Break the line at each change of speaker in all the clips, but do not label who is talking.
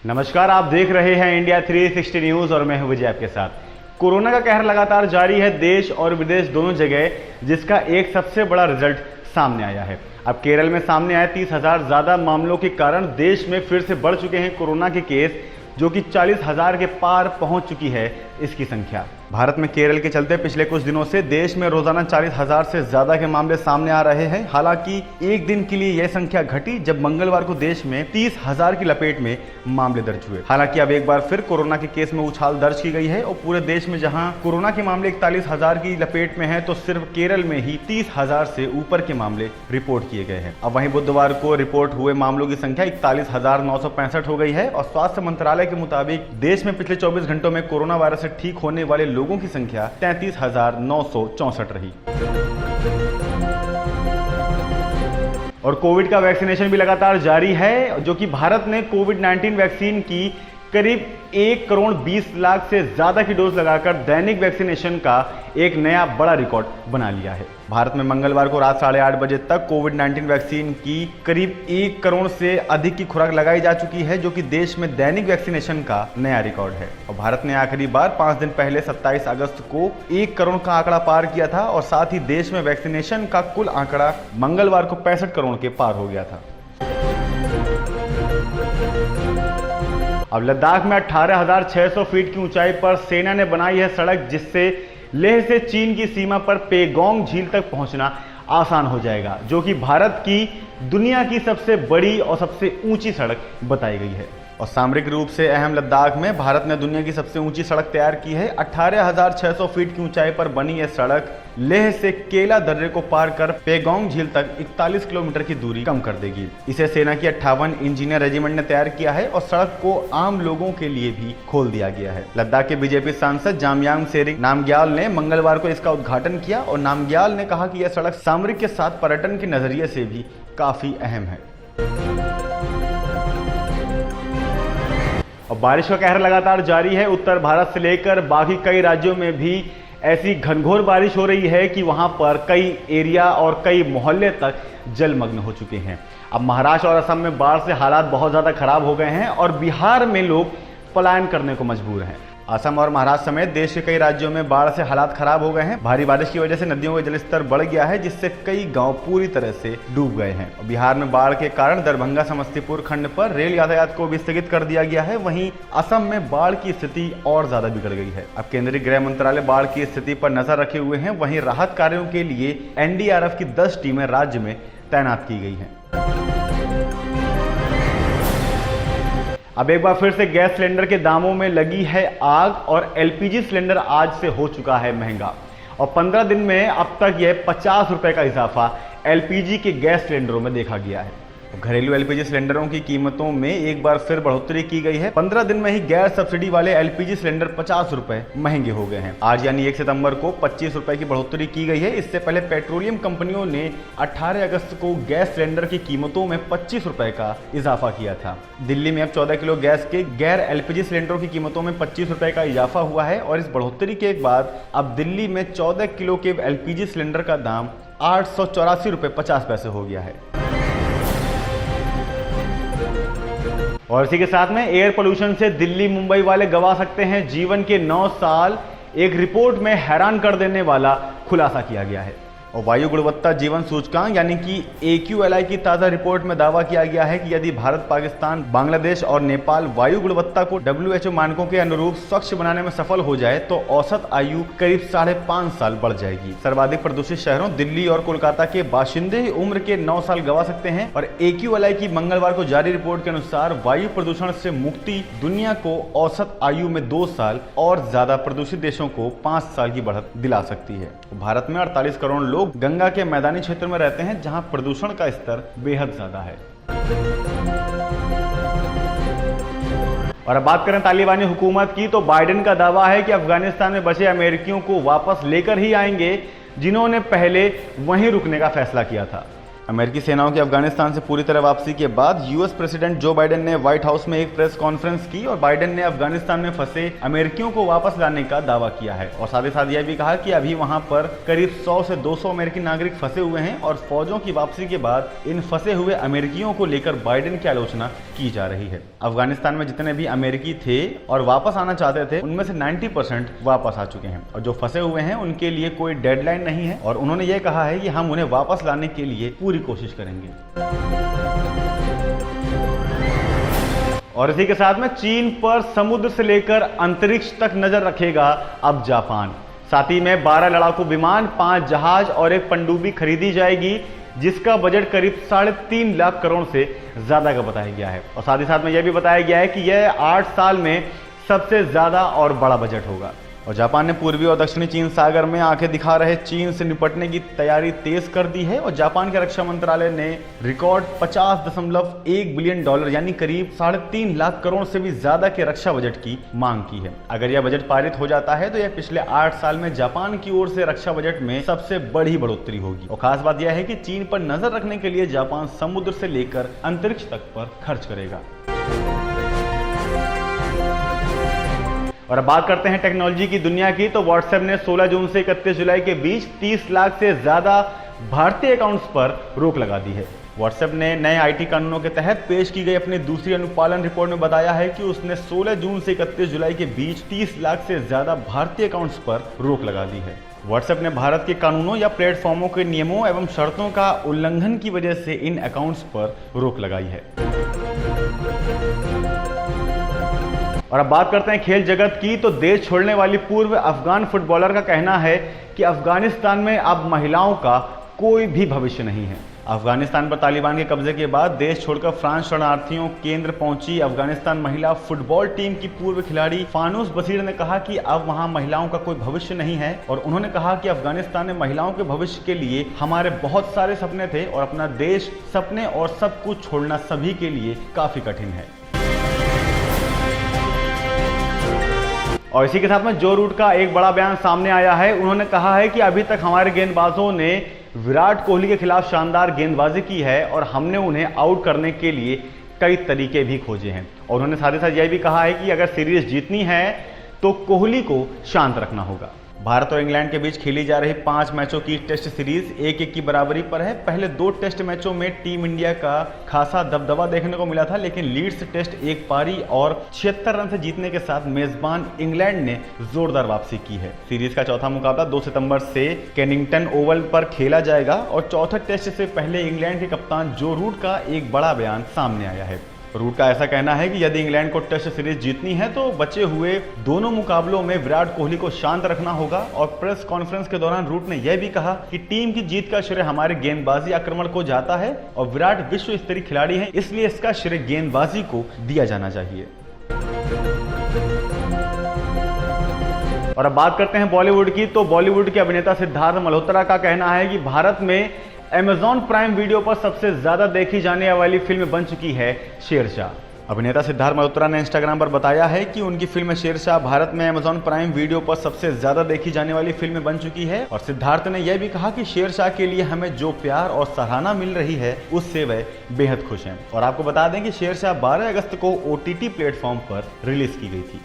नमस्कार, आप देख रहे हैं इंडिया 360 न्यूज और मैं हूं विजय आपके साथ। कोरोना का कहर लगातार जारी है देश और विदेश दोनों जगह, जिसका एक सबसे बड़ा रिजल्ट सामने आया है। अब केरल में सामने आए 30,000 ज्यादा मामलों के कारण देश में फिर से बढ़ चुके हैं कोरोना के केस, जो कि 40,000 के पार पहुंच चुकी है इसकी संख्या। भारत में केरल के चलते पिछले कुछ दिनों से देश में रोजाना 40,000 से ज्यादा के मामले सामने आ रहे हैं। हालांकि एक दिन के लिए यह संख्या घटी जब मंगलवार को देश में 30,000 की लपेट में मामले दर्ज हुए। हालांकि अब एक बार फिर कोरोना के केस में उछाल दर्ज की गई है और पूरे देश में जहां कोरोना के मामले 41,000 की लपेट में है, तो सिर्फ केरल में ही 30,000 से ऊपर के मामले रिपोर्ट किए गए हैं। अब वहीं बुधवार को रिपोर्ट हुए मामलों की संख्या 41,965 हो गई है और स्वास्थ्य मंत्रालय के मुताबिक देश में पिछले 24 घंटों में कोरोना वायरस से ठीक होने वाले लोगों की संख्या 33,964 रही। और कोविड का वैक्सीनेशन भी लगातार जारी है, जो कि भारत ने कोविड-19 वैक्सीन की करीब 1,20,00,000 से ज्यादा की डोज लगाकर दैनिक वैक्सीनेशन का एक नया बड़ा रिकॉर्ड बना लिया है। भारत में मंगलवार को रात 8:30 बजे तक कोविड-19 वैक्सीन की करीब 1 करोड़ से अधिक की खुराक लगाई जा चुकी है, जो कि देश में दैनिक वैक्सीनेशन का नया रिकॉर्ड है। और भारत ने आखिरी बार 5 दिन पहले 27 अगस्त को 1 करोड़ का आंकड़ा पार किया था और साथ ही देश में वैक्सीनेशन का कुल आंकड़ा मंगलवार को 65 करोड़ के पार हो गया था। अब लद्दाख में 18,600 फीट की ऊंचाई पर सेना ने बनाई है सड़क, जिससे लेह से चीन की सीमा पर पेगोंग झील तक पहुंचना आसान हो जाएगा, जो कि भारत की दुनिया की सबसे बड़ी और सबसे ऊंची सड़क बताई गई है। और सामरिक रूप से अहम लद्दाख में भारत ने दुनिया की सबसे ऊंची सड़क तैयार की है। 18,600 फीट की ऊंचाई पर बनी यह सड़क लेह से केला दर्रे को पार कर पेगोंग झील तक 41 किलोमीटर की दूरी कम कर देगी। इसे सेना की 58 इंजीनियर रेजिमेंट ने तैयार किया है और सड़क को आम लोगों के लिए भी खोल दिया गया है। लद्दाख के बीजेपी सांसद जामयांग सेरिंग नामग्याल ने मंगलवार को इसका उद्घाटन किया और नामग्याल ने कहा कि यह सड़क सामरिक के साथ पर्यटन के नजरिए से भी काफी अहम है। और बारिश का कहर लगातार जारी है। उत्तर भारत से लेकर बाकी कई राज्यों में भी ऐसी घनघोर बारिश हो रही है कि वहां पर कई एरिया और कई मोहल्ले तक जलमग्न हो चुके हैं। अब महाराष्ट्र और असम में बाढ़ से हालात बहुत ज्यादा खराब हो गए हैं और बिहार में लोग पलायन करने को मजबूर हैं। असम और महाराष्ट्र समेत देश के कई राज्यों में बाढ़ से हालात खराब हो गए हैं। भारी बारिश की वजह से नदियों का जलस्तर बढ़ गया है, जिससे कई गांव पूरी तरह से डूब गए हैं। बिहार में बाढ़ के कारण दरभंगा समस्तीपुर खंड पर रेल यातायात को भी स्थगित कर दिया गया है। वहीं असम में बाढ़ की स्थिति और ज्यादा बिगड़ गई है। अब केंद्रीय गृह मंत्रालय बाढ़ की स्थिति पर नजर रखे हुए हैं। वहीं राहत कार्यों के लिए एनडीआरएफ की 10 टीमें राज्य में तैनात की गई हैं। अब एक बार फिर से गैस सिलेंडर के दामों में लगी है आग और एलपीजी सिलेंडर आज से हो चुका है महंगा और 15 दिन में अब तक यह 50 रुपए का इजाफा एलपीजी के गैस सिलेंडरों में देखा गया है। घरेलू एलपीजी सिलेंडरों की कीमतों में एक बार फिर बढ़ोतरी की गई है। 15 दिन में ही गैर सब्सिडी वाले एलपीजी सिलेंडर 50 रुपए महंगे हो गए हैं। आज यानी 1 सितंबर को 25 रुपए की बढ़ोतरी की गई है। इससे पहले पेट्रोलियम कंपनियों ने 18 अगस्त को गैस सिलेंडर की कीमतों में 25 रुपए का इजाफा किया था। दिल्ली में अब 14 किलो गैस के गैर एलपीजी सिलेंडरों की कीमतों में 25 रुपए का इजाफा हुआ है और इस बढ़ोतरी के बाद अब दिल्ली में 14 किलो के एलपीजी सिलेंडर का दाम 884 रुपए 50 पैसे हो गया है। और इसी के साथ में एयर पोल्यूशन से दिल्ली मुंबई वाले गंवा सकते हैं जीवन के 9 साल। एक रिपोर्ट में हैरान कर देने वाला खुलासा किया गया है। और वायु गुणवत्ता जीवन सूचकांक यानी कि AQLI की ताजा रिपोर्ट में दावा किया गया है कि यदि भारत, पाकिस्तान, बांग्लादेश और नेपाल वायु गुणवत्ता को WHO मानकों के अनुरूप स्वच्छ बनाने में सफल हो जाए तो औसत आयु करीब 5.5 साल बढ़ जाएगी। सर्वाधिक प्रदूषित शहरों दिल्ली और कोलकाता के बाशिंदे उम्र के 9 साल गंवा सकते हैं। और AQLI की मंगलवार को जारी रिपोर्ट के अनुसार वायु प्रदूषण से मुक्ति दुनिया को औसत आयु में 2 साल और ज्यादा प्रदूषित देशों को 5 साल की बढ़त दिला सकती है। भारत में 48 करोड़ लोग गंगा के मैदानी क्षेत्र में रहते हैं, जहां प्रदूषण का स्तर बेहद ज्यादा है। और अब बात करें तालिबानी हुकूमत की, तो बाइडेन का दावा है कि अफगानिस्तान में बचे अमेरिकियों को वापस लेकर ही आएंगे, जिन्होंने पहले वहीं रुकने का फैसला किया था। अमेरिकी सेनाओं की अफगानिस्तान से पूरी तरह वापसी के बाद यूएस प्रेसिडेंट जो बाइडेन ने व्हाइट हाउस में एक प्रेस कॉन्फ्रेंस की और बाइडेन ने अफगानिस्तान में फंसे अमेरिकियों को वापस लाने का दावा किया है और साथ ही साथ यह भी कहा कि अभी वहां पर करीब 100 से 200 अमेरिकी नागरिक फंसे हुए हैं और फौजों की वापसी के बाद इन फंसे हुए अमेरिकियों को लेकर बाइडेन की आलोचना की जा रही है। अफगानिस्तान में जितने भी अमेरिकी थे और वापस आना चाहते थे उनमें से 90% वापस आ चुके हैं और जो फंसे हुए हैं उनके लिए कोई डेडलाइन नहीं है और उन्होंने ये कहा है कि हम उन्हें वापस लाने के लिए पूरी कोशिश करेंगे। और इसी के साथ में चीन पर समुद्र से लेकर अंतरिक्ष तक नजर रखेगा अब जापान। साथ ही में 12 लड़ाकू विमान, 5 जहाज और एक पनडुब्बी खरीदी जाएगी जिसका बजट करीब 3.5 लाख करोड़ से ज्यादा का बताया गया है। और साथ ही साथ में यह भी बताया गया है कि यह 8 साल में सबसे ज्यादा और बड़ा बजट होगा। और जापान ने पूर्वी और दक्षिणी चीन सागर में आंखें दिखा रहे चीन से निपटने की तैयारी तेज कर दी है और जापान के रक्षा मंत्रालय ने रिकॉर्ड $50.1 बिलियन यानी करीब 3.5 लाख करोड़ से भी ज्यादा के रक्षा बजट की मांग की है। अगर यह बजट पारित हो जाता है तो यह पिछले 8 साल में जापान की ओर से रक्षा बजट में सबसे बड़ी बढ़ोतरी होगी। और खास बात यह है कि चीन पर नजर रखने के लिए जापान समुद्र से लेकर अंतरिक्ष तक पर खर्च करेगा। और अब बात करते हैं टेक्नोलॉजी की दुनिया की, तो व्हाट्सएप ने 16 जून से 31 जुलाई के बीच 30 लाख से ज्यादा भारतीय अकाउंट्स पर रोक लगा दी है। व्हाट्सएप ने नए आईटी कानूनों के तहत पेश की गई अपनी दूसरी अनुपालन रिपोर्ट में बताया है कि उसने 16 जून से 31 जुलाई के बीच 30 लाख से ज्यादा भारतीय अकाउंट्स पर रोक लगा दी है। व्हाट्सएप ने भारत के कानूनों या प्लेटफॉर्मों के नियमों एवं शर्तों का उल्लंघन की वजह से इन अकाउंट्स पर रोक लगाई है। और अब बात करते हैं खेल जगत की, तो देश छोड़ने वाली पूर्व अफगान फुटबॉलर का कहना है कि अफगानिस्तान में अब महिलाओं का कोई भी भविष्य नहीं है। अफगानिस्तान पर तालिबान के कब्जे के बाद देश छोड़कर फ्रांस शरणार्थियों केंद्र पहुंची अफगानिस्तान महिला फुटबॉल टीम की पूर्व खिलाड़ी फानूस बशीर ने कहा कि अब वहां महिलाओं का कोई भविष्य नहीं है और उन्होंने कहा कि अफगानिस्तान में महिलाओं के भविष्य के लिए हमारे बहुत सारे सपने थे और अपना देश, सपने और सब कुछ छोड़ना सभी के लिए काफी कठिन है। और इसी के साथ में जो रूट का एक बड़ा बयान सामने आया है। उन्होंने कहा है कि अभी तक हमारे गेंदबाजों ने विराट कोहली के खिलाफ शानदार गेंदबाजी की है और हमने उन्हें आउट करने के लिए कई तरीके भी खोजे हैं। और उन्होंने साथ ही साथ यह भी कहा है कि अगर सीरीज जीतनी है तो कोहली को शांत रखना होगा। भारत और इंग्लैंड के बीच खेली जा रही 5 मैचों की टेस्ट सीरीज 1-1 की बराबरी पर है। पहले 2 टेस्ट मैचों में टीम इंडिया का खासा दबदबा देखने को मिला था, लेकिन लीड्स टेस्ट एक पारी और 76 रन से जीतने के साथ मेजबान इंग्लैंड ने जोरदार वापसी की है। सीरीज का चौथा मुकाबला 2 सितंबर से केनिंगटन ओवल पर खेला जाएगा और चौथे टेस्ट से पहले इंग्लैंड के कप्तान जो रूट का एक बड़ा बयान सामने आया है। रूट का ऐसा कहना है कि यदि इंग्लैंड को टेस्ट सीरीज जीतनी है तो बचे हुए दोनों मुकाबलों में विराट कोहली को शांत रखना होगा। और प्रेस कॉन्फ्रेंस के दौरान रूट ने यह भी कहा कि टीम की जीत का श्रेय हमारे गेंदबाजी आक्रमण को जाता है और विराट विश्व स्तरीय खिलाड़ी हैं, इसलिए इसका श्रेय गेंदबाजी को दिया जाना चाहिए। और अब बात करते हैं बॉलीवुड की, तो बॉलीवुड के अभिनेता सिद्धार्थ मल्होत्रा का कहना है कि भारत में अमेज़न प्राइम वीडियो पर सबसे ज्यादा देखी जाने वाली फिल्म बन चुकी है शेरशाह। अभिनेता सिद्धार्थ मल्होत्रा ने इंस्टाग्राम पर बताया है कि उनकी फिल्म शेरशाह भारत में अमेज़न प्राइम वीडियो पर सबसे ज्यादा देखी जाने वाली फिल्म बन चुकी है। और सिद्धार्थ ने यह भी कहा कि शेरशाह के लिए हमें जो प्यार और सराहना मिल रही है उससे वह बेहद खुश हैं। और आपको बता दें कि शेरशाह 12 अगस्त को OTT प्लेटफॉर्म पर रिलीज की गई थी।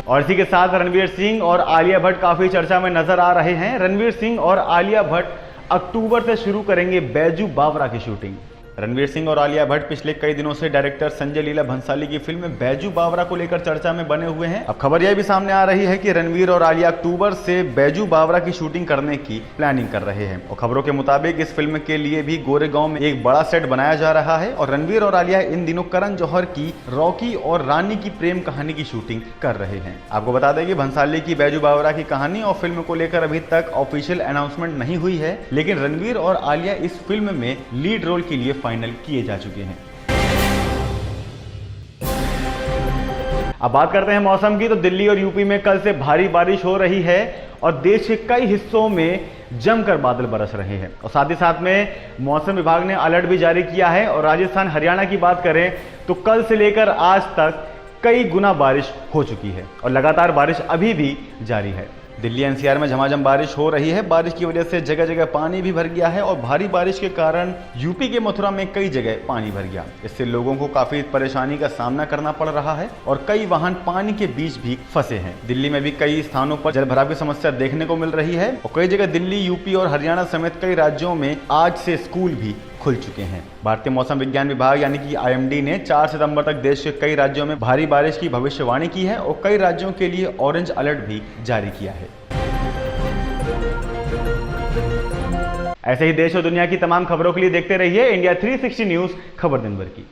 और इसी के साथ रणवीर सिंह और आलिया भट्ट काफी चर्चा में नजर आ रहे हैं। रणवीर सिंह और आलिया भट्ट अक्टूबर से शुरू करेंगे बैजू बावरा की शूटिंग। रणवीर सिंह और आलिया भट्ट पिछले कई दिनों से डायरेक्टर संजय लीला भंसाली की फिल्म बैजू बावरा को लेकर चर्चा में बने हुए हैं। अब खबर यह भी सामने आ रही है कि रणवीर और आलिया अक्टूबर से बैजू बावरा की शूटिंग करने की प्लानिंग कर रहे हैं। और खबरों के मुताबिक इस फिल्म के लिए भी गोरेगांव में एक बड़ा सेट बनाया जा रहा है। और रणवीर और आलिया इन दिनों करण जौहर की रॉकी और रानी की प्रेम कहानी की शूटिंग कर रहे हैं। आपको बता दें कि भंसाली की बैजू बावरा की कहानी और फिल्म को लेकर अभी तक ऑफिशियल अनाउंसमेंट नहीं हुई है, लेकिन रणवीर और आलिया इस फिल्म में लीड रोल के लिए फाइनल किए जा चुके हैं। अब बात करते हैं मौसम की, तो दिल्ली और यूपी में कल से भारी बारिश हो रही है और देश के कई हिस्सों में जमकर बादल बरस रहे हैं। और साथ ही साथ में मौसम विभाग ने अलर्ट भी जारी किया है। और राजस्थान हरियाणा की बात करें तो कल से लेकर आज तक कई गुना बारिश हो चुकी है और लगातार बारिश अभी भी जारी है। दिल्ली एनसीआर में झमाझम बारिश हो रही है। बारिश की वजह से जगह जगह पानी भी भर गया है और भारी बारिश के कारण यूपी के मथुरा में कई जगह पानी भर गया। इससे लोगों को काफी परेशानी का सामना करना पड़ रहा है और कई वाहन पानी के बीच भी फंसे हैं। दिल्ली में भी कई स्थानों पर जलभराव की समस्या देखने को मिल रही है और कई जगह दिल्ली, यूपी और हरियाणा समेत कई राज्यों में आज से स्कूल भी खुल चुके हैं। भारतीय मौसम विज्ञान विभाग यानी कि IMD ने 4 सितंबर तक देश के कई राज्यों में भारी बारिश की भविष्यवाणी की है और कई राज्यों के लिए ऑरेंज अलर्ट भी जारी किया है। ऐसे ही देश और दुनिया की तमाम खबरों के लिए देखते रहिए इंडिया 360 न्यूज, खबर दिन भर की।